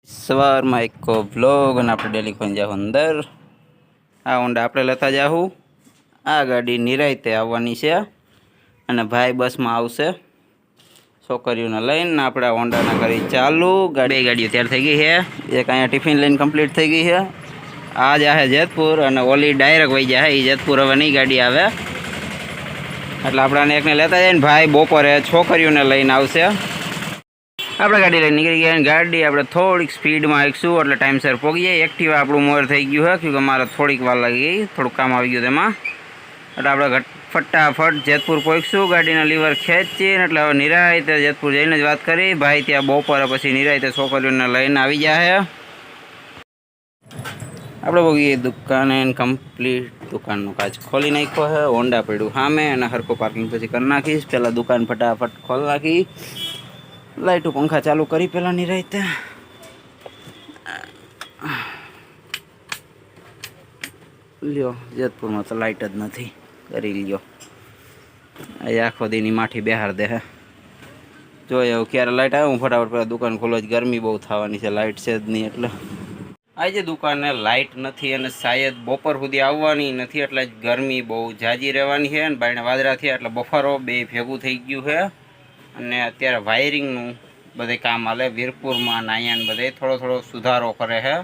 સવારમાં એક વ્લોગ અને આપણે ડેલી ખોઈને જાઉં અંદર. આ ઊંડા આપણે લેતા જાઉં. આ ગાડી નિરાયતે આવવાની છે અને ભાઈ બસમાં આવશે છોકરીઓને લઈને. આપણે હોન્ડાના કરી ચાલુ. બે ગાડીઓ તૈયાર થઈ ગઈ છે. એક અહીંયા ટિફિન લઈને કમ્પ્લીટ થઈ ગઈ છે. આ જાહે જેતપુર અને ઓલી ડાયરેક્ટ વહી જાય. એ જેતપુર હવે નહીં ગાડી આવે એટલે આપણાને એકને લેતા જાય ને ભાઈ બપોરે છોકરીઓને લઈને આવશે. આપણે ગાડી લઈને નીકળી ગયા. ગાડી આપણે થોડીક સ્પીડમાં આવીશું એટલે ટાઈમસર પહોંચી જાય. એક્ટિવા આપણું મોર થઈ ગયું છે કે મારે થોડીક વાર લાગી ગઈ, થોડુંક કામ આવી ગયું તેમાં. એટલે આપણે ફટાફટ જેતપુર પહોંચીશું. ગાડીના લીવર ખેંચીને એટલે હવે નિરાયતે જેતપુર જઈને જ વાત કરી. ભાઈ ત્યાં બપોરે પછી નિરાયતે છોકરીઓને લઈને આવી જાય. આપણે બગીએ દુકાને કમ્પ્લીટ દુકાનનું કાચ ખોલી નાખ્યો છે. હોન્ડા પડ્યું સામે અને હરખું પાર્કિંગ પછી કરી નાખીશ. પહેલાં દુકાન ફટાફટ ખોલી નાખી. લાઇટો પંખા ચાલુ કરી પહેલાં નિરાયતે. લ્યો જેતપુરમાં તો લાઇટ જ નથી. કરી લ્યો એ આખો દીની માઠી બહાર દે હે. જોઈએ હવે ક્યારે લાઇટ આવે. હું ફટાફટ પહેલાં દુકાન ખોલો જ. ગરમી બહુ થવાની છે, લાઇટ છે જ નહીં એટલે. આજે દુકાને લાઇટ નથી અને શાયદ બપોર સુધી આવવાની નથી એટલે જ ગરમી બહુ જાજી રહેવાની છે. અને બાયણે વાદળા થયા એટલે બફારો બે ભેગું થઈ ગયું છે. અને અત્યારે વાયરિંગનું બધે કામ હાલે વીરપુરમાં નાયાને બધે થોડો સુધારો કરે છે.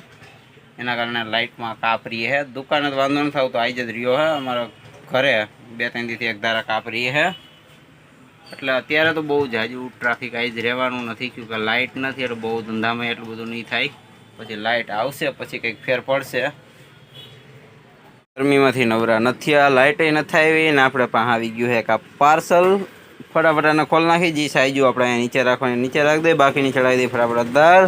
એના કારણે લાઇટમાં કાપ રહી છે. દુકાને તો વાંધો નથી આવતો, આવી જ રહ્યો છે. અમારા ઘરે 2-3 દીથી એક ધારા કાપ રહી છે એટલે અત્યારે તો બહુ જાજુ ટ્રાફિક આવી જ રહેવાનું નથી. કે લાઇટ નથી એટલે બહુ ધંધામાં એટલું બધું નહીં થાય. પછી લાઇટ આવશે પછી કંઈક ફેર પડશે. ગરમીમાંથી નવરા નથી. આ લાઇટે નથી આવી ને આપણે પાસે આવી ગયું છે એક આ પાર્સલ. ફટાફટ એને ખોલ નાખી. જે સાઈજો આપણે અહીંયા નીચે રાખવાની નીચે રાખી દે, બાકીની ચડાવી દઈએ ફટાફટ અંદર.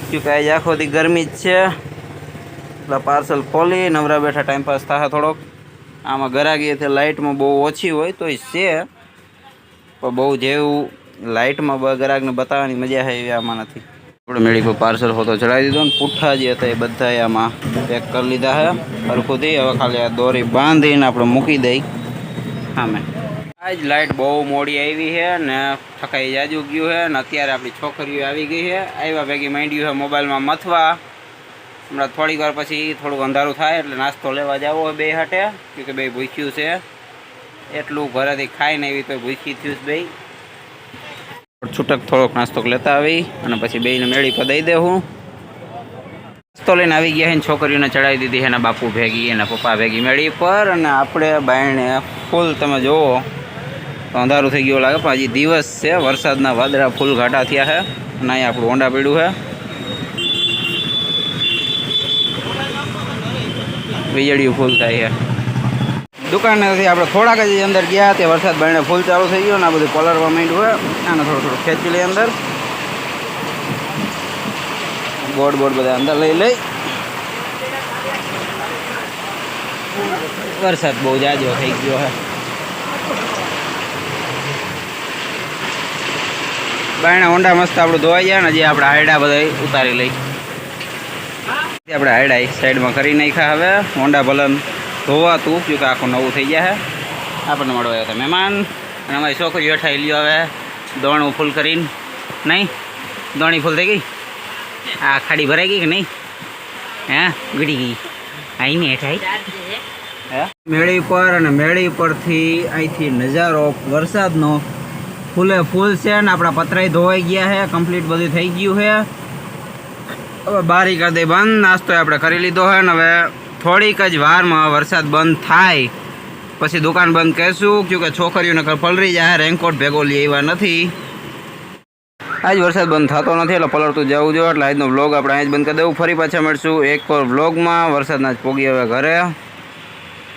ક્योंकि આજે આખો દી ગરમી જ છે એટલે પાર્સલ ખોલી નવરા બેઠા ટાઈમપાસ થાય થોડોક. આમાં ગરાગી છે લાઇટમાં બહુ ઓછી હોય તોય છે, પણ બહુ જેવું લાઇટમાં ગરાગને બતાવવાની મજા આવે એવી આમાં નથી. આપણે મેળી પર પાર્સલ હોતો ચડાવી દીધો ને પુઠ્ઠા જે હતા એ બધા આમાં પેક કરી લીધા છે હરખુંથી. હવે ખાલી આ દોરી બાંધીને આપણે મૂકી દઈ સામે. આજ લાઇટ બહુ મોડી આવી છે ને ઠકાઈ જાજુ ગયું છે ને અત્યારે આપણી છોકરીઓ આવી ગઈ છે. આવ્યા ભેગી માંડ્યું છે મોબાઈલમાં મથવા. હમણાં થોડીક વાર પછી થોડુંક અંધારું થાય એટલે નાસ્તો લેવા જવો હોય બે હાટે, કે બે ભૂખ્યું છે એટલું. ઘરેથી ખાઈને આવી તો ભૂખી થયું છે બે. છૂટક થોડોક નાસ્તો લેતા આવી અને પછી બેને મેળી પર દઈ દેવું. નાસ્તો લઈને આવી ગયા છે ને છોકરીઓને ચડાવી દીધી છે એના બાપુ ભેગી એના પપ્પા ભેગી મેળી પર. અને આપણે બાયણે ફૂલ તમે જુઓ તો અંધારું થઈ ગયું લાગે પણ હજી દિવસ છે. વરસાદના વાદળા ફૂલ ઘાટા થયા છે અને અહીંયા આપણું હોન્ડા પડ્યું છે. વીજળીઓ ફૂલ થાય છે. દુકાનેથી આપણે થોડાક જ અંદર ગયા તે વરસાદ બાયણે ફૂલ ચાલુ થઈ ગયો ને આ બધું કલરવા માંડ્યું હોય. આને થોડું ખેંચી લઈએ અંદર. બોર્ડ બધા અંદર લઈ વરસાદ બહુ જાજો થઈ ગયો છે. બાયણે હોન્ડા મસ્ત આપણું ધોવાઈ જાય ને જે આપણે હાયડા બધા ઉતારી લઈ. આપણે હાયડા સાઈડમાં કરી નાખ્યા. હવે હોન્ડા ભલન ધોવાતું કે આખું નવું થઈ ગયા છે. આપણને મળવા આવ્યા હતા મહેમાન અને અમારી છોકરી હેઠાઈ લ્યો. હવે દોણું ફૂલ કરીને નહીં દોણી ફૂલ થઈ ગઈ. આ ખાડી ભરાઈ ગઈ કે નહીં? હે ગળી ગઈ આઈને હેઠાઈ હે મેળી પર. અને મેળી પરથી અહીંથી નજારો વરસાદનો ફૂલે ફૂલ છે ને આપણા પતરાઈ ધોવાઈ ગયા છે. કમ્પ્લીટ બધું થઈ ગયું છે. હવે બારી કરી દે બંધ. નાસ્તો આપણે કરી લીધો છે ને હવે થોડીક જ વારમાં વરસાદ બંધ થાય પછી દુકાન બંધ કહેશું. કે છોકરીઓને પલરી જાય. રેનકોટ ભેગો લઈ એવા નથી. આજ વરસાદ બંધ થતો નથી એટલે પલળતું જવું જોઈએ. એટલે આજનો વ્લોગ આપણે અહીં જ બંધ કરી દેવું. ફરી પાછા મળશું એક વ્લોગમાં. વરસાદના જ પોગી હવે ઘરે.